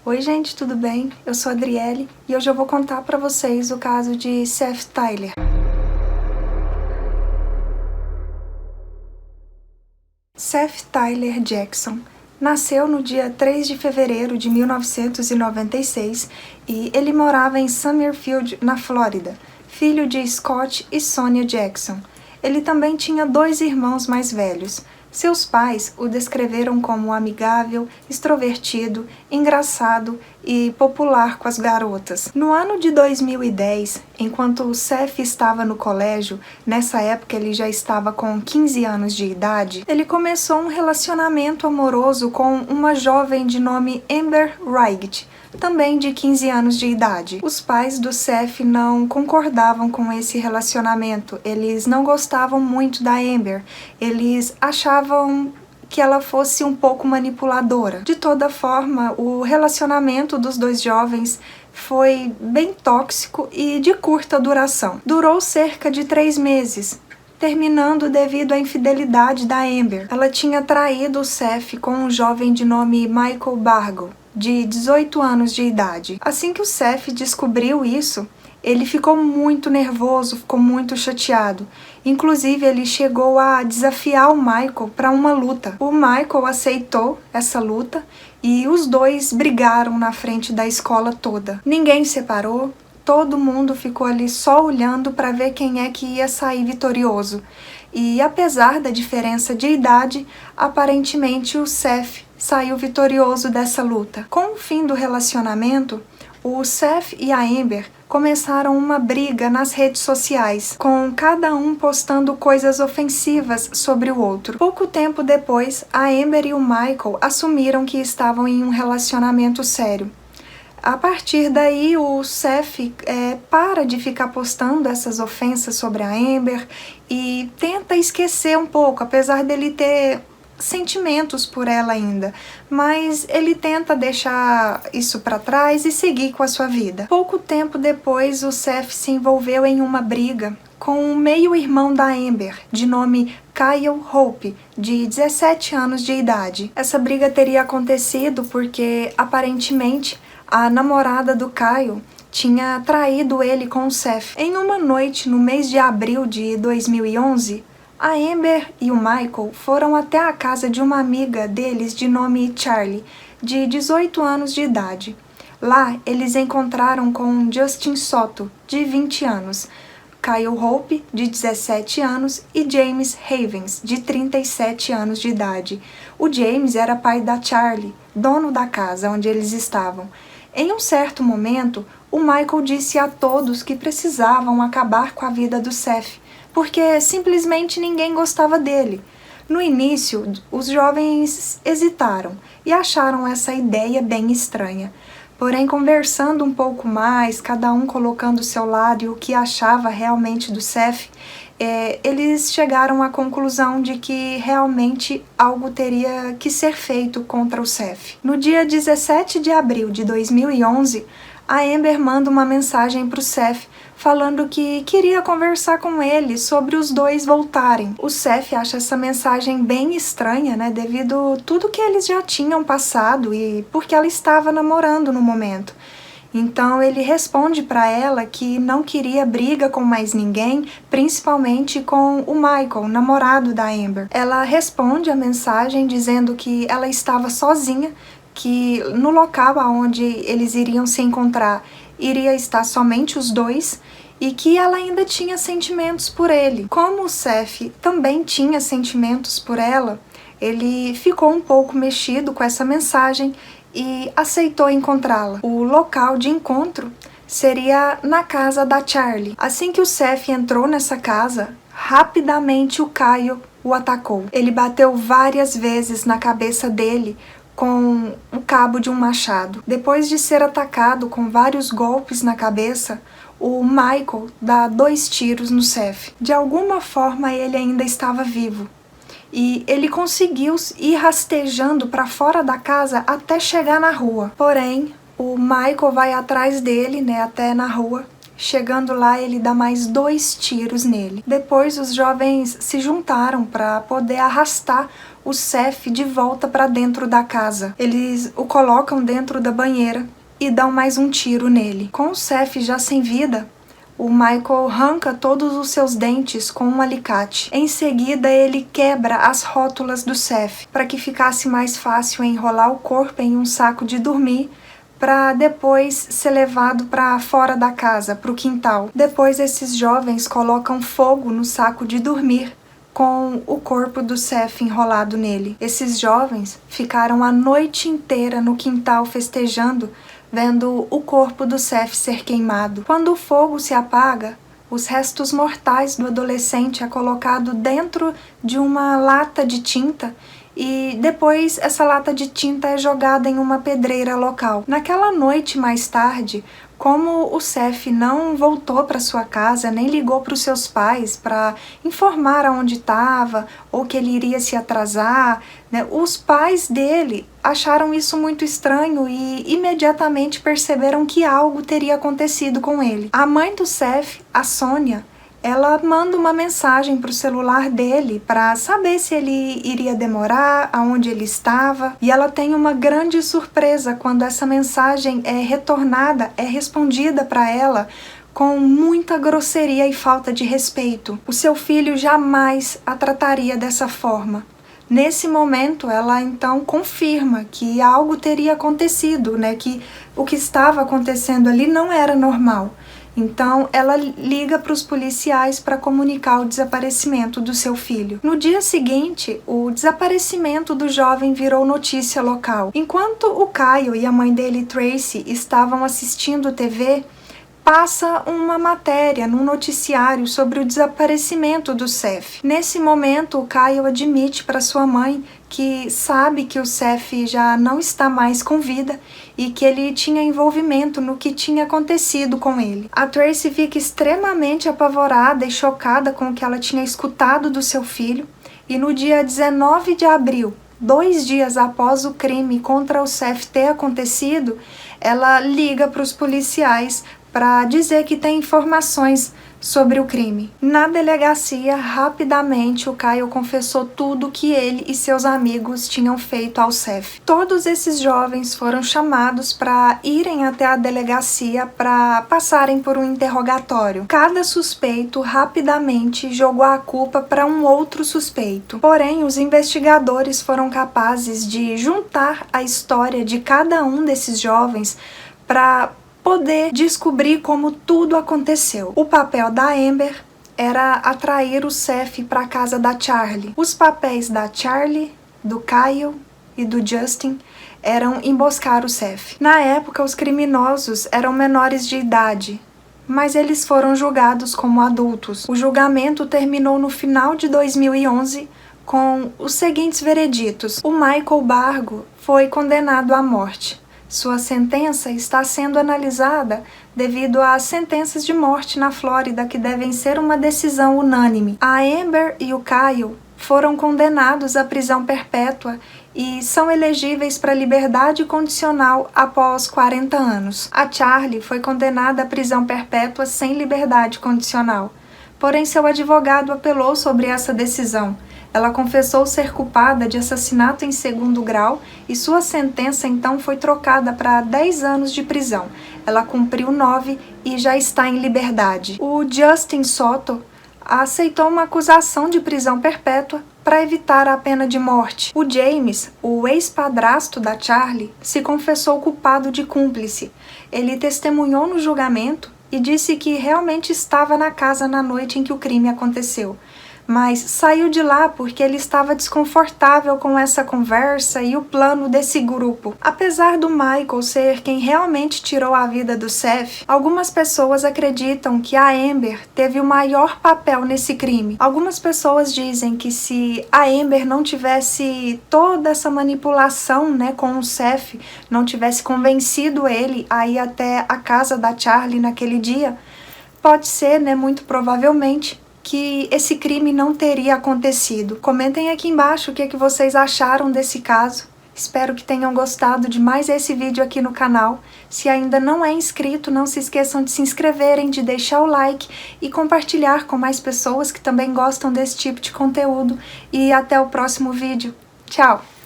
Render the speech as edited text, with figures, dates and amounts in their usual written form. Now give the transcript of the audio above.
Oi gente, tudo bem? Eu sou a Adriele e hoje eu vou contar pra vocês o caso de Seth Tyler. Seth Tyler Jackson nasceu no dia 3 de fevereiro de 1996 e ele morava em Summerfield, na Flórida, filho de Scott e Sonia Jackson. Ele também tinha 2 irmãos mais velhos. Seus pais o descreveram como amigável, extrovertido, engraçado e popular com as garotas. No ano de 2010, enquanto Seth estava no colégio, nessa época ele já estava com 15 anos de idade, ele começou um relacionamento amoroso com uma jovem de nome Amber Wright, também de 15 anos de idade. Os pais do Seth não concordavam com esse relacionamento, eles não gostavam muito da Amber, eles achavam que ela fosse um pouco manipuladora. De toda forma, o relacionamento dos 2 jovens foi bem tóxico e de curta duração. Durou cerca de 3 meses, terminando devido à infidelidade da Amber. Ela tinha traído o Seth com um jovem de nome Michael Bargo, de 18 anos de idade. Assim que o Seth descobriu isso, ele ficou muito nervoso, ficou muito chateado. Inclusive, ele chegou a desafiar o Michael para uma luta. O Michael aceitou essa luta e os 2 brigaram na frente da escola toda. Ninguém separou, todo mundo ficou ali só olhando para ver quem é que ia sair vitorioso. E apesar da diferença de idade, aparentemente o Seth saiu vitorioso dessa luta. Com o fim do relacionamento, o Seth e a Amber começaram uma briga nas redes sociais, com cada um postando coisas ofensivas sobre o outro. Pouco tempo depois, a Amber e o Michael assumiram que estavam em um relacionamento sério. A partir daí, o Seth para de ficar postando essas ofensas sobre a Amber e tenta esquecer um pouco, apesar dele ter sentimentos por ela ainda, mas ele tenta deixar isso para trás e seguir com a sua vida. Pouco tempo depois, o Seth se envolveu em uma briga com o meio-irmão da Amber, de nome Kyle Hope, de 17 anos de idade. Essa briga teria acontecido porque, aparentemente, a namorada do Kyle tinha traído ele com o Seth. Em uma noite, no mês de abril de 2011, a Amber e o Michael foram até a casa de uma amiga deles de nome Charlie, de 18 anos de idade. Lá, eles encontraram com Justin Soto, de 20 anos, Kyle Hope, de 17 anos, e James Havens, de 37 anos de idade. O James era pai da Charlie, dono da casa onde eles estavam. Em um certo momento, o Michael disse a todos que precisavam acabar com a vida do Seth, porque simplesmente ninguém gostava dele. No início, os jovens hesitaram e acharam essa ideia bem estranha. Porém, conversando um pouco mais, cada um colocando o seu lado e o que achava realmente do Seth, eles chegaram à conclusão de que realmente algo teria que ser feito contra o Seth. No dia 17 de abril de 2011, a Amber manda uma mensagem para o Seth falando que queria conversar com ele sobre os 2 voltarem. O Seth acha essa mensagem bem estranha, devido a tudo que eles já tinham passado e porque ela estava namorando no momento. Então ele responde para ela que não queria briga com mais ninguém, principalmente com o Michael, namorado da Amber. Ela responde a mensagem dizendo que ela estava sozinha, que no local onde eles iriam se encontrar iria estar somente os 2 e que ela ainda tinha sentimentos por ele. Como o Seth também tinha sentimentos por ela, ele ficou um pouco mexido com essa mensagem e aceitou encontrá-la. O local de encontro seria na casa da Charlie. Assim que o Seth entrou nessa casa, rapidamente o Kyle o atacou. Ele bateu várias vezes na cabeça dele com o cabo de um machado. Depois de ser atacado com vários golpes na cabeça, o Michael dá 2 tiros no Seth. De alguma forma ele ainda estava vivo. E ele conseguiu ir rastejando para fora da casa até chegar na rua. Porém, o Michael vai atrás dele, até na rua. Chegando lá, ele dá mais 2 tiros nele. Depois, os jovens se juntaram para poder arrastar o Seth de volta para dentro da casa. Eles o colocam dentro da banheira e dão mais um tiro nele. Com o Seth já sem vida, o Michael arranca todos os seus dentes com um alicate. Em seguida, ele quebra as rótulas do Seth para que ficasse mais fácil enrolar o corpo em um saco de dormir para depois ser levado para fora da casa, para o quintal. Depois, esses jovens colocam fogo no saco de dormir com o corpo do Seth enrolado nele. Esses jovens ficaram a noite inteira no quintal festejando, vendo o corpo do Seth ser queimado. Quando o fogo se apaga, os restos mortais do adolescente é colocado dentro de uma lata de tinta e depois essa lata de tinta é jogada em uma pedreira local. Naquela noite mais tarde, como o Seth não voltou para sua casa, nem ligou para os seus pais para informar aonde estava ou que ele iria se atrasar, né, os pais dele acharam isso muito estranho e imediatamente perceberam que algo teria acontecido com ele. A mãe do Seth, a Sônia, ela manda uma mensagem para o celular dele para saber se ele iria demorar, aonde ele estava. E ela tem uma grande surpresa quando essa mensagem é retornada, é respondida para ela com muita grosseria e falta de respeito. O seu filho jamais a trataria dessa forma. Nesse momento, ela então confirma que algo teria acontecido, né? Que o que estava acontecendo ali não era normal. Então, ela liga para os policiais para comunicar o desaparecimento do seu filho. No dia seguinte, o desaparecimento do jovem virou notícia local. Enquanto o Kyle e a mãe dele, Tracy, estavam assistindo TV, passa uma matéria num noticiário sobre o desaparecimento do Seth. Nesse momento, o Kyle admite para sua mãe que sabe que o Seth já não está mais com vida e que ele tinha envolvimento no que tinha acontecido com ele. A Tracy fica extremamente apavorada e chocada com o que ela tinha escutado do seu filho e no dia 19 de abril, 2 dias após o crime contra o Seth ter acontecido, ela liga para os policiais para dizer que tem informações sobre o crime. Na delegacia, rapidamente o Kyle confessou tudo que ele e seus amigos tinham feito ao Seth. Todos esses jovens foram chamados para irem até a delegacia para passarem por um interrogatório. Cada suspeito rapidamente jogou a culpa para um outro suspeito. Porém, os investigadores foram capazes de juntar a história de cada um desses jovens para poder descobrir como tudo aconteceu. O papel da Amber era atrair o Seth para a casa da Charlie. Os papéis da Charlie, do Kyle e do Justin eram emboscar o Seth. Na época, os criminosos eram menores de idade, mas eles foram julgados como adultos. O julgamento terminou no final de 2011 com os seguintes vereditos. O Michael Bargo foi condenado à morte. Sua sentença está sendo analisada devido às sentenças de morte na Flórida que devem ser uma decisão unânime. A Amber e o Kyle foram condenados à prisão perpétua e são elegíveis para liberdade condicional após 40 anos. A Charlie foi condenada à prisão perpétua sem liberdade condicional. Porém, seu advogado apelou sobre essa decisão. Ela confessou ser culpada de assassinato em segundo grau e sua sentença então foi trocada para 10 anos de prisão. Ela cumpriu 9 e já está em liberdade. O Justin Soto aceitou uma acusação de prisão perpétua para evitar a pena de morte. O James, o ex-padrasto da Charlie, se confessou culpado de cúmplice. Ele testemunhou no julgamento e disse que realmente estava na casa na noite em que o crime aconteceu. Mas saiu de lá porque ele estava desconfortável com essa conversa e o plano desse grupo. Apesar do Michael ser quem realmente tirou a vida do Seth, algumas pessoas acreditam que a Amber teve o maior papel nesse crime. Algumas pessoas dizem que se a Amber não tivesse toda essa manipulação, né, com o Seth, não tivesse convencido ele a ir até a casa da Charlie naquele dia, pode ser, né, muito provavelmente, que esse crime não teria acontecido. Comentem aqui embaixo o que vocês acharam desse caso. Espero que tenham gostado de mais esse vídeo aqui no canal. Se ainda não é inscrito, não se esqueçam de se inscreverem, de deixar o like e compartilhar com mais pessoas que também gostam desse tipo de conteúdo. E até o próximo vídeo. Tchau!